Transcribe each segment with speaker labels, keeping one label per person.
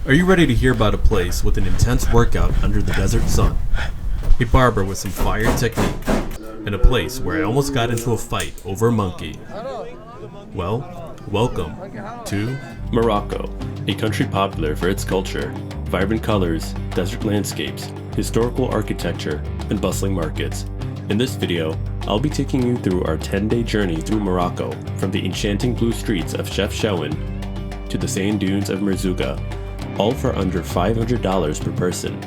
Speaker 1: Are you ready to hear about a place with an intense workout under the desert sun? A barber with some fire technique, and a place where I almost got into a fight over a monkey. Well, welcome to
Speaker 2: Morocco, a country popular for its culture, vibrant colors, desert landscapes, historical architecture, and bustling markets. In this video, I'll be taking you through our 10-day journey through Morocco, from the enchanting blue streets of Chefchouen to the sand dunes of Merzouga, all for under $500 per person.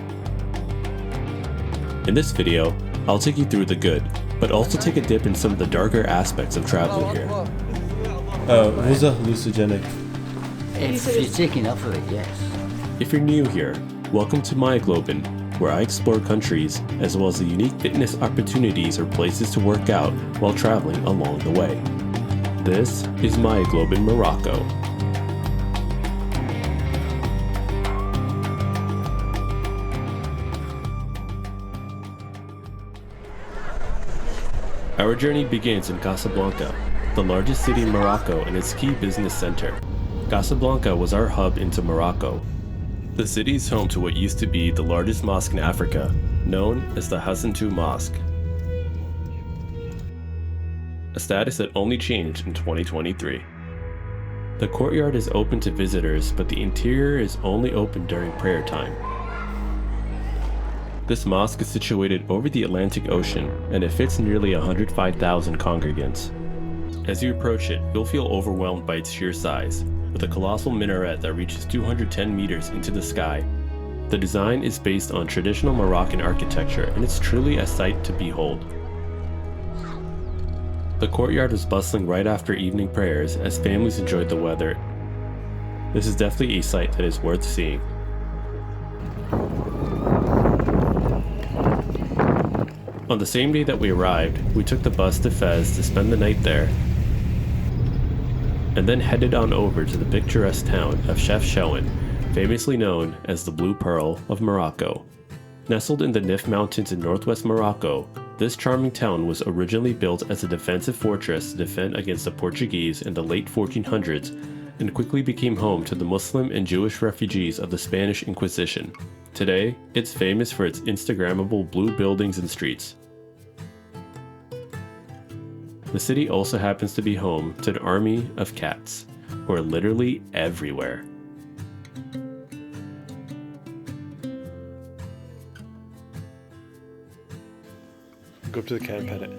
Speaker 2: In this video, I'll take you through the good, but also take a dip in some of the darker aspects of traveling here.
Speaker 3: Was that hallucinogenic?
Speaker 4: If you take enough of it, yes.
Speaker 2: If you're new here, welcome to myoGLOBEn, where I explore countries as well as the unique fitness opportunities or places to work out while traveling along the way. This is myoGLOBEn Morocco. Our journey begins in Casablanca, the largest city in Morocco and its key business center. Casablanca was our hub into Morocco. The city is home to what used to be the largest mosque in Africa, known as the Hassan II Mosque, a status that only changed in 2023. The courtyard is open to visitors, but the interior is only open during prayer time. This mosque is situated over the Atlantic Ocean, and it fits nearly 105,000 congregants. As you approach it, you'll feel overwhelmed by its sheer size, with a colossal minaret that reaches 210 meters into the sky. The design is based on traditional Moroccan architecture, and it's truly a sight to behold. The courtyard was bustling right after evening prayers as families enjoyed the weather. This is definitely a sight that is worth seeing. On the same day that we arrived, we took the bus to Fez to spend the night there, and then headed on over to the picturesque town of Chefchouen, famously known as the Blue Pearl of Morocco. Nestled in the Nif Mountains in northwest Morocco, this charming town was originally built as a defensive fortress to defend against the Portuguese in the late 1400s, and quickly became home to the Muslim and Jewish refugees of the Spanish Inquisition. Today, it's famous for its Instagrammable blue buildings and streets. The city also happens to be home to an army of cats, who are literally everywhere.
Speaker 3: Go up to the cat and pet it.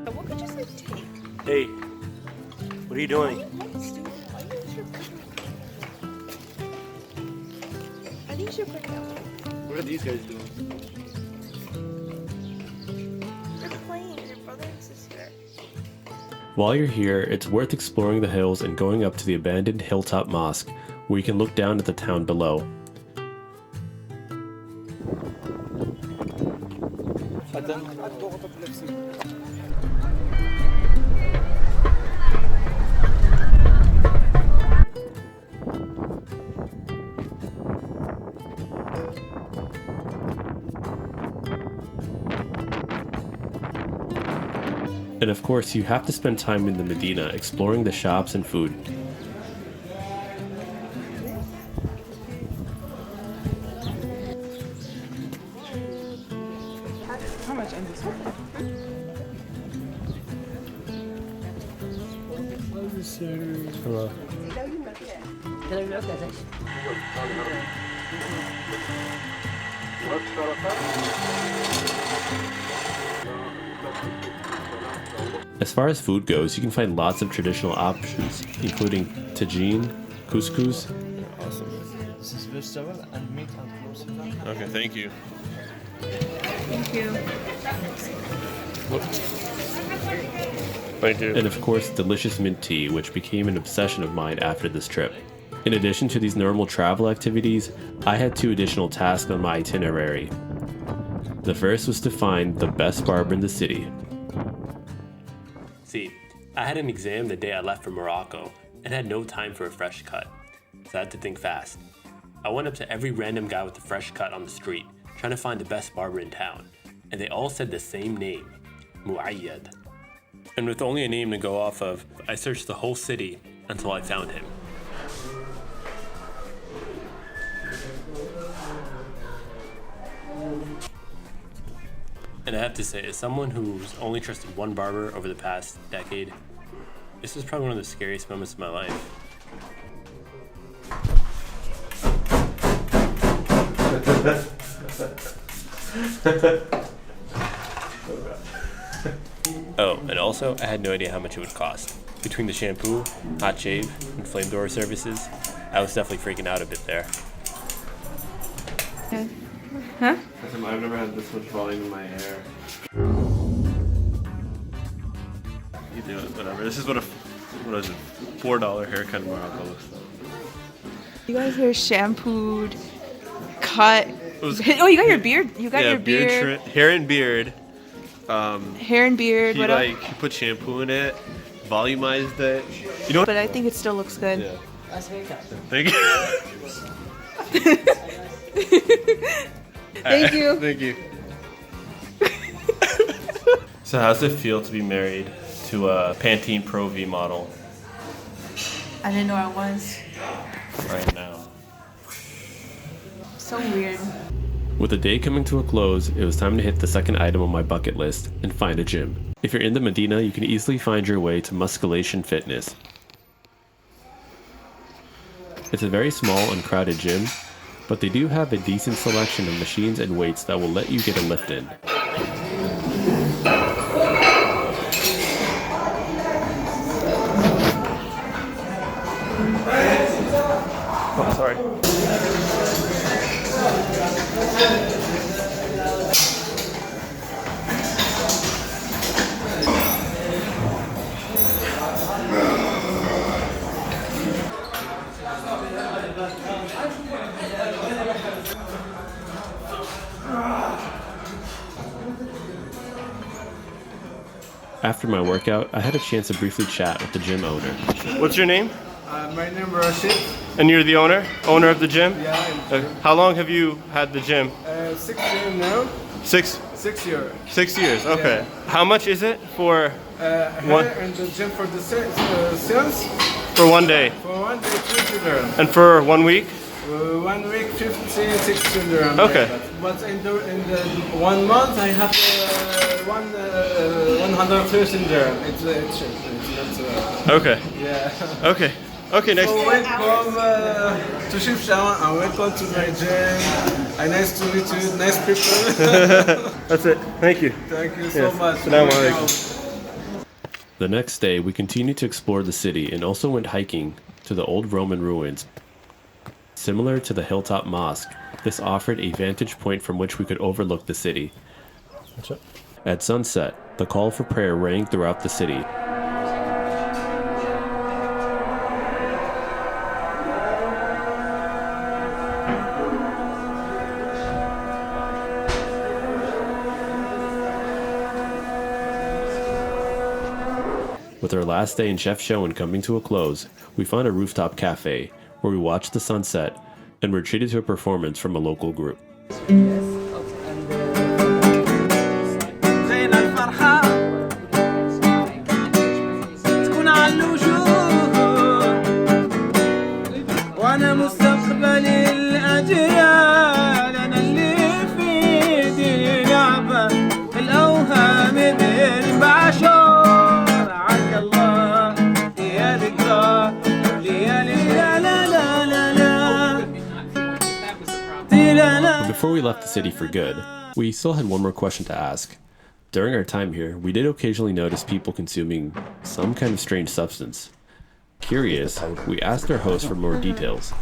Speaker 5: What could you say take?
Speaker 3: Hey, what are you doing?
Speaker 5: I think you should pick it up.
Speaker 3: What are these guys doing?
Speaker 5: They're playing, your brother and sister.
Speaker 2: While you're here, it's worth exploring the hills and going up to the abandoned hilltop mosque, where you can look down at the town below. And of course, you have to spend time in the Medina exploring the shops and food.
Speaker 5: How much on this one?
Speaker 3: Hello.
Speaker 2: As far as food goes, you can find lots of traditional options, including tagine, couscous.
Speaker 3: Awesome. This is vegetable and meat and fruits.
Speaker 2: Okay, thank you.
Speaker 5: Thank you.
Speaker 3: Thank you.
Speaker 2: And of course, delicious mint tea, which became an obsession of mine after this trip. In addition to these normal travel activities, I had 2 additional tasks on my itinerary. The first was to find the best barber in the city. See, I had an exam the day I left for Morocco and had no time for a fresh cut, so I had to think fast. I went up to every random guy with a fresh cut on the street, trying to find the best barber in town, and they all said the same name, Muayyad. And with only a name to go off of, I searched the whole city until I found him. And I have to say, as someone who's only trusted one barber over the past decade, this is probably one of the scariest moments of my life. Oh, and also, I had no idea how much it would cost. Between the shampoo, hot shave, and flame door services, I was definitely freaking out a bit there.
Speaker 5: Huh?
Speaker 2: I've never had this much volume in my hair. You do it, whatever. This is what is it? $4 haircut in Morocco looks like.
Speaker 5: You guys are shampooed, cut. Oh, you got your beard. You got your beard.
Speaker 2: Hair and beard.
Speaker 5: Hair and beard.
Speaker 2: He he put shampoo in it, volumized it. You know what?
Speaker 5: But I think it still looks good.
Speaker 2: Yeah. Thank you.
Speaker 5: Thank you.
Speaker 2: Thank you. So how's it feel to be married to a Pantene Pro V model
Speaker 5: I didn't know I was.
Speaker 2: right now?
Speaker 5: So weird.
Speaker 2: With the day coming to a close, it was time to hit the second item on my bucket list and find a gym. If you're in the Medina, you can easily find your way to Musculation Fitness. It's a very small, uncrowded gym, but they do have a decent selection of machines and weights that will let you get a lift in. Oh, sorry. After my workout, I had a chance to briefly chat with the gym owner. What's your name?
Speaker 6: My name is Rashid.
Speaker 2: And you're the owner of the gym?
Speaker 6: Yeah.
Speaker 2: How long have you had the gym?
Speaker 6: 6 years now.
Speaker 2: 6
Speaker 6: years.
Speaker 2: 6 years. Okay.
Speaker 6: Yeah.
Speaker 2: How much is it for
Speaker 6: Here in the gym for the sales.
Speaker 2: for one day?
Speaker 6: For 1 day, 20 dirham.
Speaker 2: And for 1 week?
Speaker 6: 1 week, 50, 60 dirham.
Speaker 2: Okay.
Speaker 6: But in the 1 month, I have 113 dirham. It's not.
Speaker 2: Okay.
Speaker 6: Yeah.
Speaker 2: Okay. Okay, next.
Speaker 6: So welcome to Chefchouen and welcome to my gym. Nice to meet you. Nice people.
Speaker 2: That's it. Thank you.
Speaker 6: Thank you so much.
Speaker 2: Assalamu alaikum. The next day, we continued to explore the city and also went hiking to the old Roman ruins. Similar to the hilltop mosque, this offered a vantage point from which we could overlook the city. At sunset, the call for prayer rang throughout the city. With our last day in Chefchouen coming to a close, we found a rooftop cafe where we watched the sunset and were treated to a performance from a local group. Before we left the city for good, we still had one more question to ask. During our time here, we did occasionally notice people consuming some kind of strange substance. Curious, we asked our host for more details.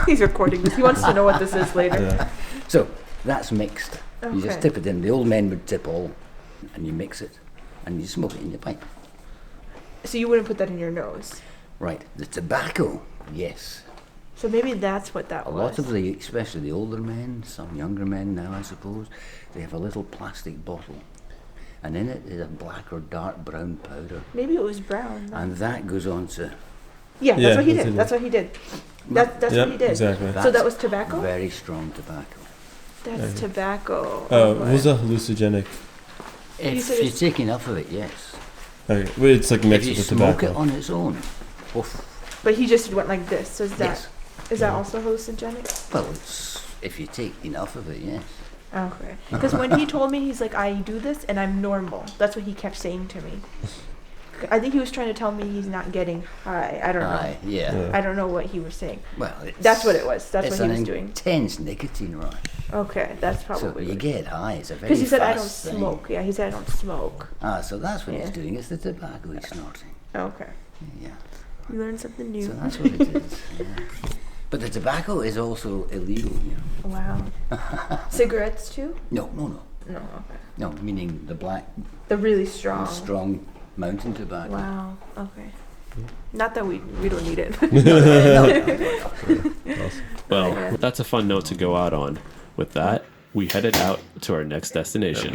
Speaker 5: He's recording this. He wants to know what this is later.
Speaker 4: Yeah. So that's mixed. Okay. You just tip it in. The old men would tip all, and you mix it, and you smoke it in your pipe.
Speaker 5: So you wouldn't put that in your nose?
Speaker 4: Right. The tobacco, yes.
Speaker 5: So maybe that's what that
Speaker 4: was. A lot of the, especially the older men, some younger men now I suppose, they have a little plastic bottle. And in it is a black or dark brown powder.
Speaker 5: Maybe it was brown.
Speaker 4: And that goes on to
Speaker 5: Yeah, that's
Speaker 7: Yeah,
Speaker 5: what he
Speaker 7: that's
Speaker 5: did.
Speaker 7: it.
Speaker 5: That's what he did. That's
Speaker 7: Yep,
Speaker 5: what he did.
Speaker 7: exactly.
Speaker 5: So that was tobacco?
Speaker 4: Very strong tobacco.
Speaker 5: That's tobacco.
Speaker 7: Was a hallucinogenic?
Speaker 4: If
Speaker 5: said
Speaker 4: you
Speaker 5: it's-
Speaker 4: take enough of it, yes.
Speaker 7: Okay, well, it's like
Speaker 4: If
Speaker 7: mixed
Speaker 4: you
Speaker 7: with
Speaker 4: smoke
Speaker 7: tobacco.
Speaker 4: it on its own, oof.
Speaker 5: But he just went like this. So is that
Speaker 4: Yes.
Speaker 5: is that also hallucinogenic?
Speaker 4: Well, it's if you take enough of it, yes.
Speaker 5: Okay. Because when he told me, he's like, I do this and I'm normal. That's what he kept saying to me. I think he was trying to tell me he's not getting high. I don't know.
Speaker 4: Aye, yeah.
Speaker 5: I don't know what he was saying.
Speaker 4: Well, it's,
Speaker 5: That's what it was. That's
Speaker 4: it's
Speaker 5: what he was
Speaker 4: an
Speaker 5: doing.
Speaker 4: intense nicotine rush.
Speaker 5: Okay, that's
Speaker 4: So
Speaker 5: probably
Speaker 4: you
Speaker 5: what
Speaker 4: get high. It's a very
Speaker 5: because he said I don't
Speaker 4: fast thing.
Speaker 5: smoke. Yeah, he said I don't smoke.
Speaker 4: Ah, so that's what
Speaker 5: Yeah.
Speaker 4: he's doing. It's the tobacco he's snorting.
Speaker 5: Okay.
Speaker 4: Yeah.
Speaker 5: You learned something new.
Speaker 4: So that's what it is. Yeah. But the tobacco is also illegal here.
Speaker 5: Wow. Cigarettes too?
Speaker 4: No.
Speaker 5: No. Okay.
Speaker 4: No, meaning the black,
Speaker 5: The really strong.
Speaker 4: strong mountain tobacco.
Speaker 5: Wow. Okay. Not that we don't need it.
Speaker 2: Well, that's a fun note to go out on. With that, we headed out to our next destination.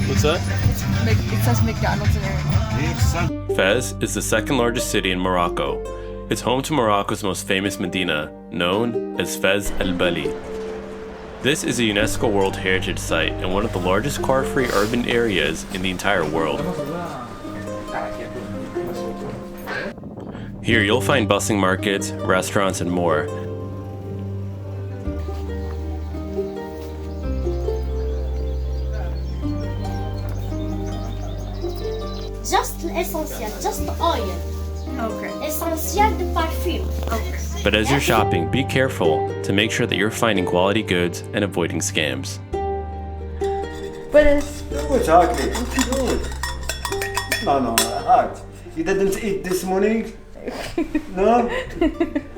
Speaker 7: What's that?
Speaker 5: It says McDonald's in there.
Speaker 2: Fez is the second largest city in Morocco. It's home to Morocco's most famous Medina, known as Fez El Bali. This is a UNESCO World Heritage Site and one of the largest car-free urban areas in the entire world. Here you'll find bustling markets, restaurants, and more.
Speaker 8: Just l'essentiel, just oil.
Speaker 5: Okay.
Speaker 8: Essentiel de parfum.
Speaker 5: Okay.
Speaker 2: But as you're shopping, be careful to make sure that you're finding quality goods and avoiding scams.
Speaker 5: But it's
Speaker 9: What's happening? What you doing? No, hard. You didn't eat this morning? No?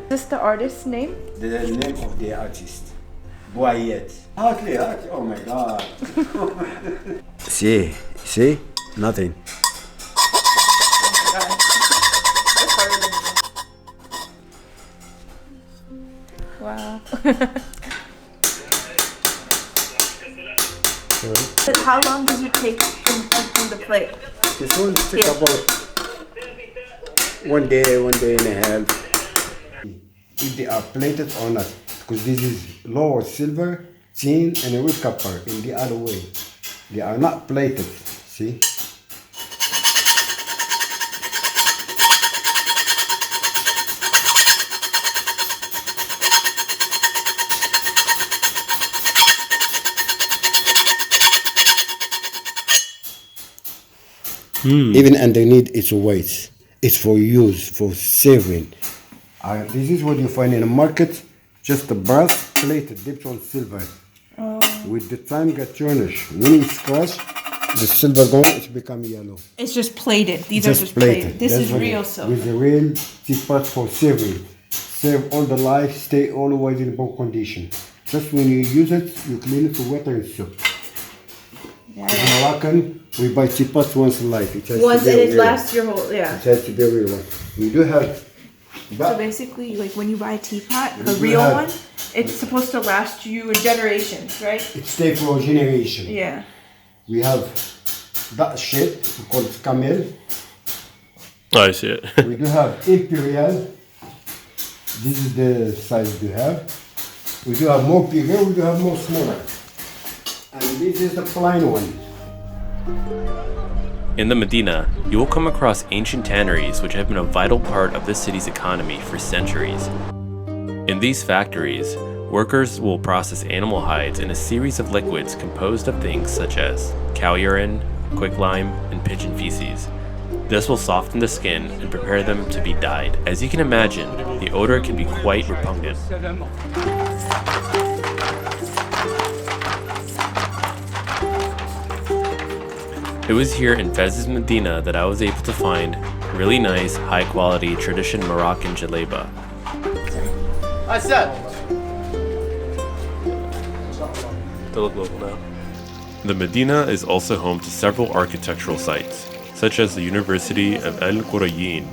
Speaker 5: this the artist's name?
Speaker 9: The name of the artist. Boyet. Hardly. Oh my god. See? Nothing.
Speaker 5: Wow. How long does it take in the plate?
Speaker 9: This one take about 1 day, 1 day and a half. If they are plated or not, because this is lower silver, tin, and with copper in the other way. They are not plated. See? Even underneath its weight, it's for use, for saving. This is what you find in the market, just a brass plate dipped on silver. With the time get tarnished. When it's crushed, the silver gone, it's become yellow.
Speaker 5: It's just plated. These are just plated. This
Speaker 9: That's
Speaker 5: is
Speaker 9: what
Speaker 5: real
Speaker 9: it-
Speaker 5: silver.
Speaker 9: With the real teapot for saving. Save all the life, stay always in good condition. Just when you use it, you clean it to water and soap.
Speaker 5: Yeah.
Speaker 9: In Moroccan, we buy teapots once in life. It has
Speaker 5: Once
Speaker 9: to be
Speaker 5: and it
Speaker 9: real.
Speaker 5: lasts your whole
Speaker 9: It has to be a real one. We do have,
Speaker 5: So
Speaker 9: but
Speaker 5: basically, like when you buy a teapot, the
Speaker 9: We
Speaker 5: real
Speaker 9: have-
Speaker 5: one, it's supposed to last you generations, right?
Speaker 9: it stays for a generation.
Speaker 5: Yeah.
Speaker 9: We have that shape, we call it camel.
Speaker 2: Oh, I see it.
Speaker 9: We do have imperial. This is the size we have. We do have more bigger, we do have more smaller. And this is the plain one.
Speaker 2: In the Medina, you will come across ancient tanneries which have been a vital part of this city's economy for centuries. In these factories, workers will process animal hides in a series of liquids composed of things such as cow urine, quicklime, and pigeon feces. This will soften the skin and prepare them to be dyed. As you can imagine, the odor can be quite repugnant. It was here in Fez's Medina that I was able to find really nice, high-quality tradition Moroccan Djelleba. They look local now. The Medina is also home to several architectural sites, such as the University of El Qurayin.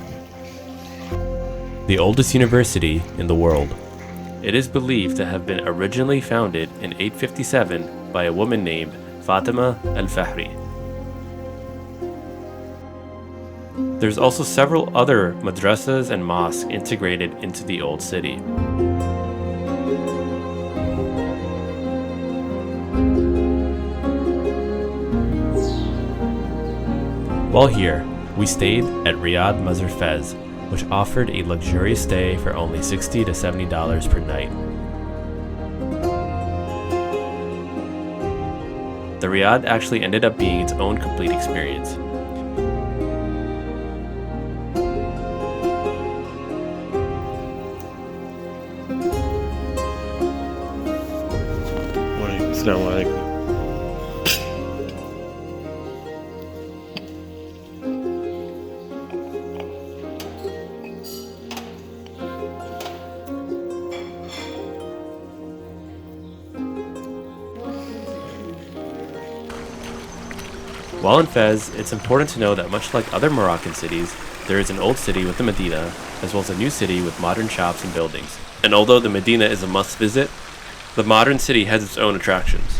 Speaker 2: The the oldest university in the world. It is believed to have been originally founded in 857 by a woman named Fatima al-Fahri. There's also several other madrasas and mosques integrated into the old city. While here, we stayed at Riad Mazar Fes, which offered a luxurious stay for only $60 to $70 per night. The Riad actually ended up being its own complete experience.
Speaker 7: Assalamualaikum.
Speaker 2: While in Fez, it's important to know that much like other Moroccan cities, there is an old city with the Medina, as well as a new city with modern shops and buildings. And although the Medina is a must visit, the modern city has its own attractions.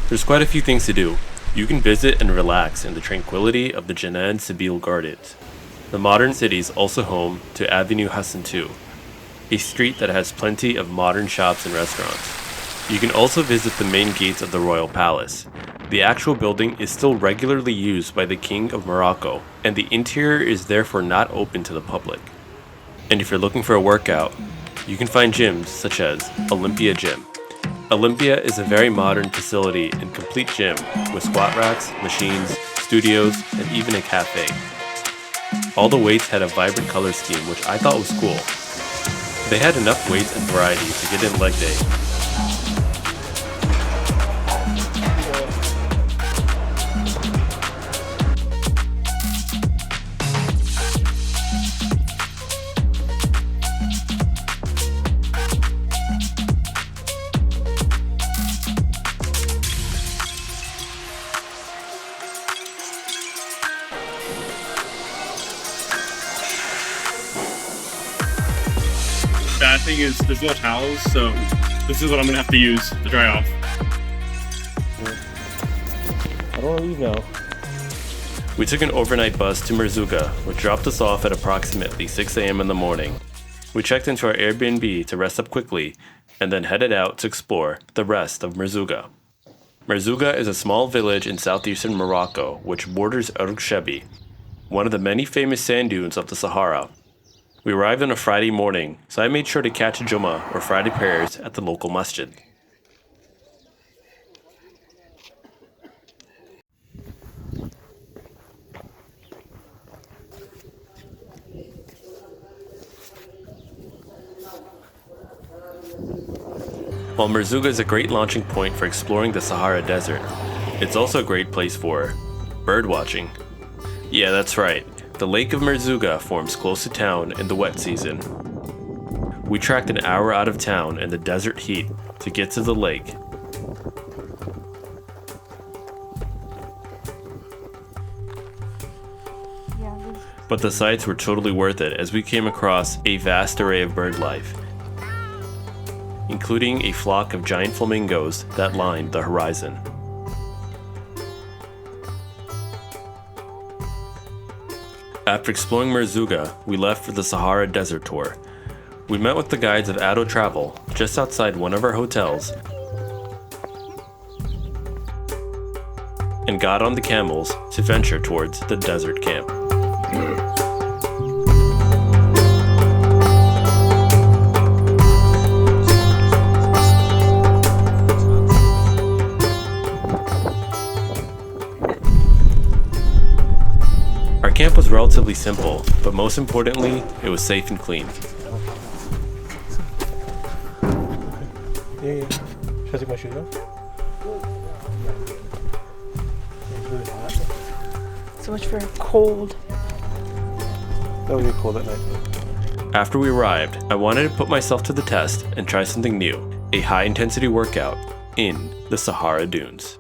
Speaker 2: There's quite a few things to do. You can visit and relax in the tranquility of the Janan Sibil Gardens. The modern city is also home to Avenue Hassan II, a street that has plenty of modern shops and restaurants. You can also visit the main gates of the Royal Palace. The actual building is still regularly used by the King of Morocco, and the interior is therefore not open to the public. And if you're looking for a workout, you can find gyms such as Olympia Gym. Olympia is a very modern facility and complete gym with squat racks, machines, studios, and even a cafe. All the weights had a vibrant color scheme, which I thought was cool. They had enough weights and variety to get in leg day.
Speaker 10: Bad thing is there's no towels, so this is what I'm gonna have to use to dry off.
Speaker 7: I don't want to leave now.
Speaker 2: We took an overnight bus to Merzouga, which dropped us off at approximately 6 a.m. in the morning. We checked into our Airbnb to rest up quickly, and then headed out to explore the rest of Merzouga. Merzouga is a small village in southeastern Morocco, which borders Shebi, one of the many famous sand dunes of the Sahara. We arrived on a Friday morning, so I made sure to catch a Jummah or Friday prayers at the local masjid. While Merzouga is a great launching point for exploring the Sahara Desert, it's also a great place for birdwatching. Yeah, that's right. The Lake of Merzouga forms close to town in the wet season. We tracked an hour out of town in the desert heat to get to the lake. But the sights were totally worth it as we came across a vast array of bird life, including a flock of giant flamingos that lined the horizon. After exploring Merzouga, we left for the Sahara Desert Tour. We met with the guides of Addo Travel just outside one of our hotels and got on the camels to venture towards the desert camp. Our camp was relatively simple, but most importantly, it was safe and clean.
Speaker 7: Yeah. Should I take my shoes off? It's really hot.
Speaker 5: So much for cold.
Speaker 7: That would get cold at night.
Speaker 2: After we arrived, I wanted to put myself to the test and try something new, a high-intensity workout in the Sahara Dunes.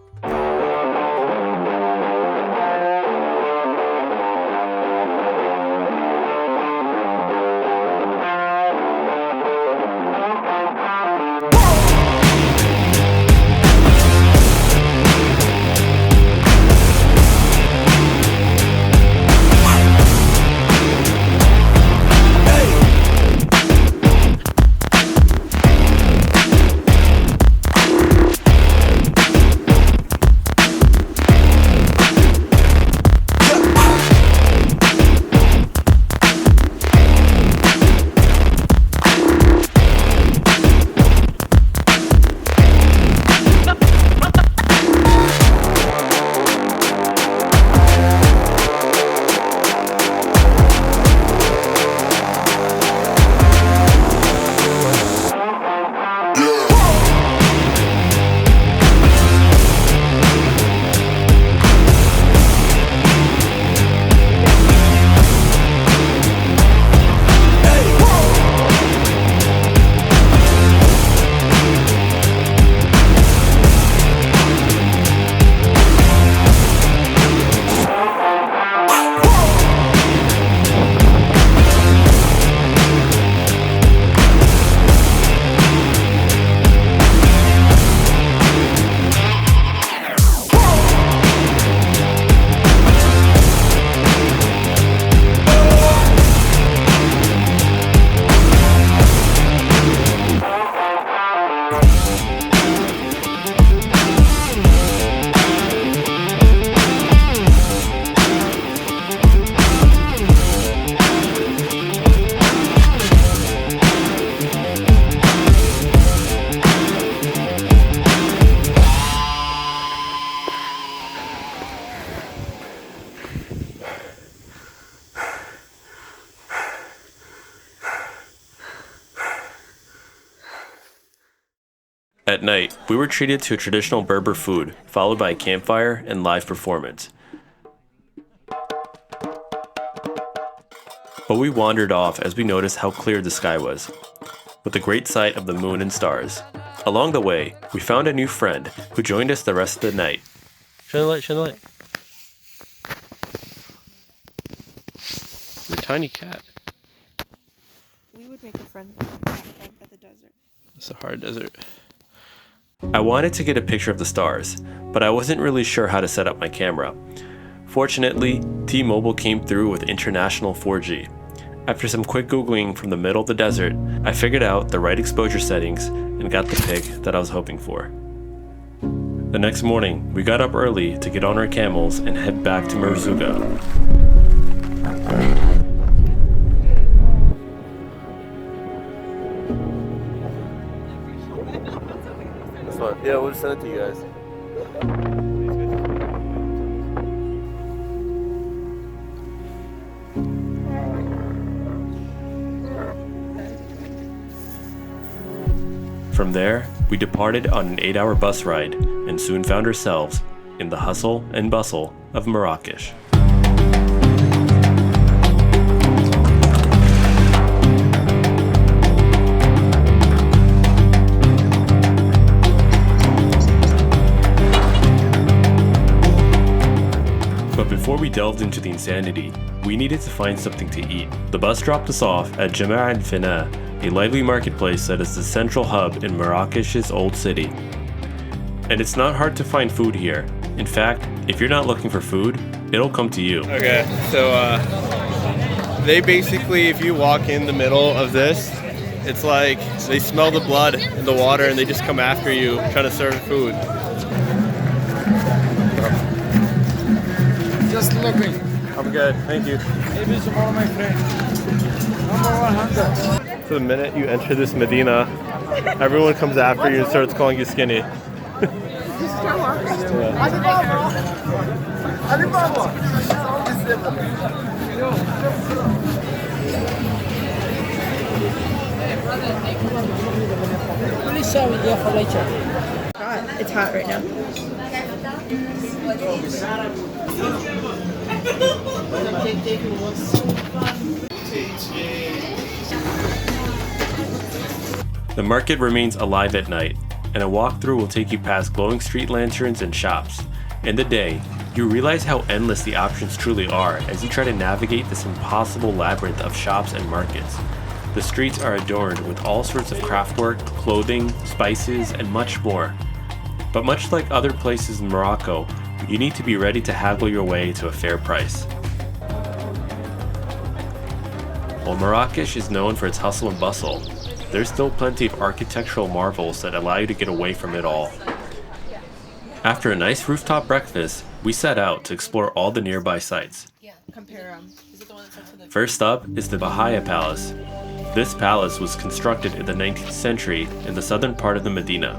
Speaker 2: At night, we were treated to a traditional Berber food, followed by a campfire and live performance. But we wandered off as we noticed how clear the sky was, with the great sight of the moon and stars. Along the way, we found a new friend who joined us the rest of the night. Shine the light, shine the light. You're a tiny cat.
Speaker 5: We would make a friend at the desert.
Speaker 2: It's a hard desert. I wanted to get a picture of the stars, but I wasn't really sure how to set up my camera. Fortunately, T-Mobile came through with international 4G. After some quick googling from the middle of the desert, I figured out the right exposure settings and got the pic that I was hoping for. The next morning, we got up early to get on our camels and head back to Merzouga.
Speaker 7: That's fun. Yeah, we'll just send it to you guys.
Speaker 2: From there, we departed on an 8-hour bus ride and soon found ourselves in the hustle and bustle of Marrakech. But before we delved into the insanity, we needed to find something to eat. The bus dropped us off at Jemaa al-Fina, a lively marketplace that is the central hub in Marrakech's old city. And it's not hard to find food here. In fact, if you're not looking for food, it'll come to you.
Speaker 7: Okay, so they basically, if you walk in the middle of this, it's like they smell the blood in the water and they just come after you trying to serve food.
Speaker 6: Just looking.
Speaker 7: I'm good, thank you.
Speaker 6: Maybe tomorrow, my friend. Number 100.
Speaker 7: So the minute you enter this Medina, everyone comes after you and starts calling you skinny.
Speaker 5: God, it's hot right now.
Speaker 2: The market remains alive at night, and a walkthrough will take you past glowing street lanterns and shops. In the day, you realize how endless the options truly are as you try to navigate this impossible labyrinth of shops and markets. The streets are adorned with all sorts of craftwork, clothing, spices, and much more. But much like other places in Morocco, you need to be ready to haggle your way to a fair price. While Marrakech is known for its hustle and bustle, there's still plenty of architectural marvels that allow you to get away from it all. After a nice rooftop breakfast, we set out to explore all the nearby sites. First up is the Bahia Palace. This palace was constructed in the 19th century in the southern part of the Medina.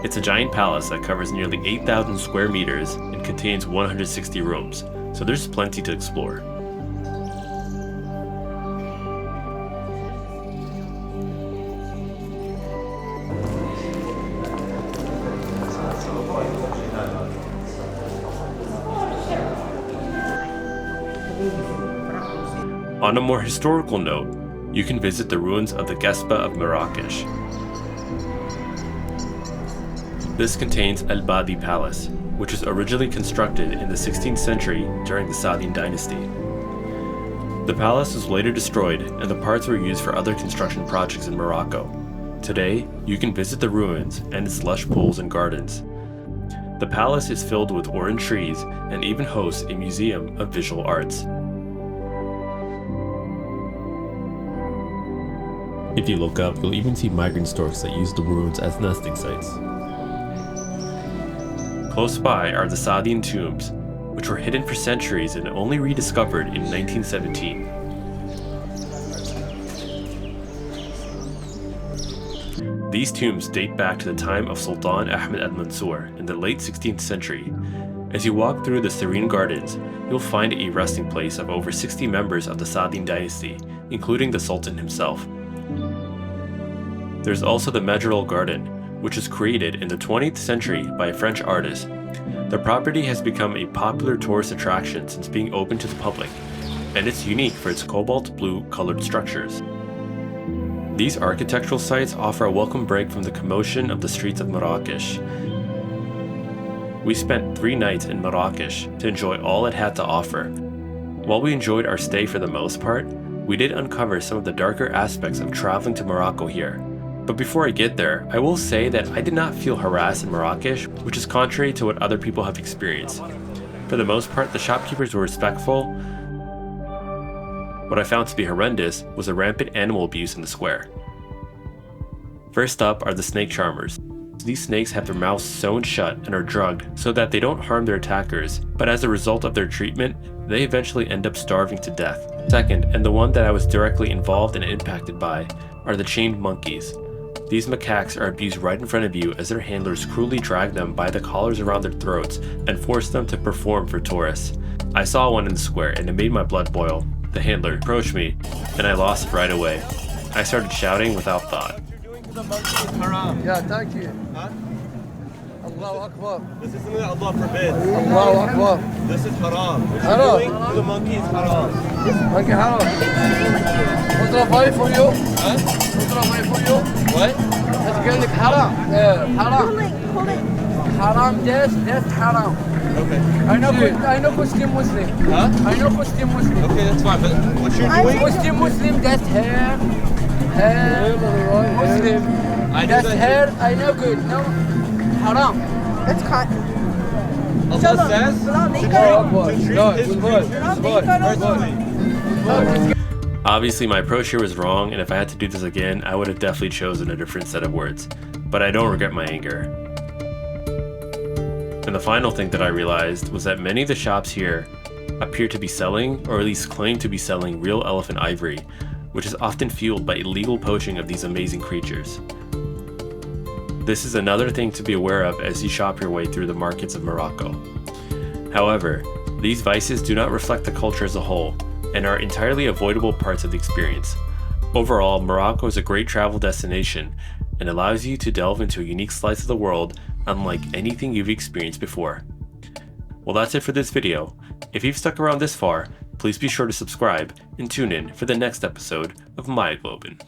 Speaker 2: It's a giant palace that covers nearly 8,000 square meters and contains 160 rooms, so there's plenty to explore. On a more historical note, you can visit the ruins of the Ghesba of Marrakech. This contains Al Badi Palace, which was originally constructed in the 16th century during the Saadian dynasty. The palace was later destroyed and the parts were used for other construction projects in Morocco. Today, you can visit the ruins and its lush pools and gardens. The palace is filled with orange trees and even hosts a museum of visual arts. If you look up, you'll even see migrant storks that use the ruins as nesting sites. Close by are the Saadian tombs, which were hidden for centuries and only rediscovered in 1917. These tombs date back to the time of Sultan Ahmed al-Mansur in the late 16th century. As you walk through the serene gardens, you'll find a resting place of over 60 members of the Saadian dynasty, including the Sultan himself. There's also the Medjol Garden, which was created in the 20th century by a French artist. The property has become a popular tourist attraction since being open to the public, and it's unique for its cobalt blue colored structures. These architectural sites offer a welcome break from the commotion of the streets of Marrakech. We spent 3 nights in Marrakech to enjoy all it had to offer. While we enjoyed our stay for the most part, we did uncover some of the darker aspects of traveling to Morocco here. But before I get there, I will say that I did not feel harassed in Marrakech, which is contrary to what other people have experienced. For the most part, the shopkeepers were respectful. What I found to be horrendous was the rampant animal abuse in the square. First up are the snake charmers. These snakes have their mouths sewn shut and are drugged so that they don't harm their attackers, but as a result of their treatment, they eventually end up starving to death. Second, and the one that I was directly involved and impacted by, are the chained monkeys. These macaques are abused right in front of you as their handlers cruelly drag them by the collars around their throats and force them to perform for tourists. I saw one in the square and it made my blood boil. The handler approached me and I lost it right away. I started shouting without thought.
Speaker 11: Yeah, thank you. Huh? Allahu Akbar.
Speaker 7: This is something that Allah forbids.
Speaker 11: Allahu Akbar.
Speaker 7: This is haram. What
Speaker 11: Haram.
Speaker 7: you're doing to the monkey is haram.
Speaker 11: Monkey haram. What's the way for you?
Speaker 7: Huh?
Speaker 11: What's the way for you?
Speaker 7: What?
Speaker 11: It's going to haram. Yeah, haram. Haram, that's haram.
Speaker 7: Okay.
Speaker 11: I know Muslim.
Speaker 7: Huh?
Speaker 11: I know Muslim.
Speaker 7: Okay, that's fine. But what you're doing?
Speaker 11: Muslim, that's hair. Muslim. That's hair. I know good. No, haram.
Speaker 5: It's cut.
Speaker 7: Allah says
Speaker 2: Obviously, my approach here was wrong, and if I had to do this again, I would have definitely chosen a different set of words. But I don't regret my anger. And the final thing that I realized was that many of the shops here appear to be selling, or at least claim to be selling, real elephant ivory, which is often fueled by illegal poaching of these amazing creatures. This is another thing to be aware of as you shop your way through the markets of Morocco. However, these vices do not reflect the culture as a whole, and are entirely avoidable parts of the experience. Overall, Morocco is a great travel destination and allows you to delve into a unique slice of the world unlike anything you've experienced before. Well, that's it for this video. If you've stuck around this far, please be sure to subscribe and tune in for the next episode of myoGLOBEn.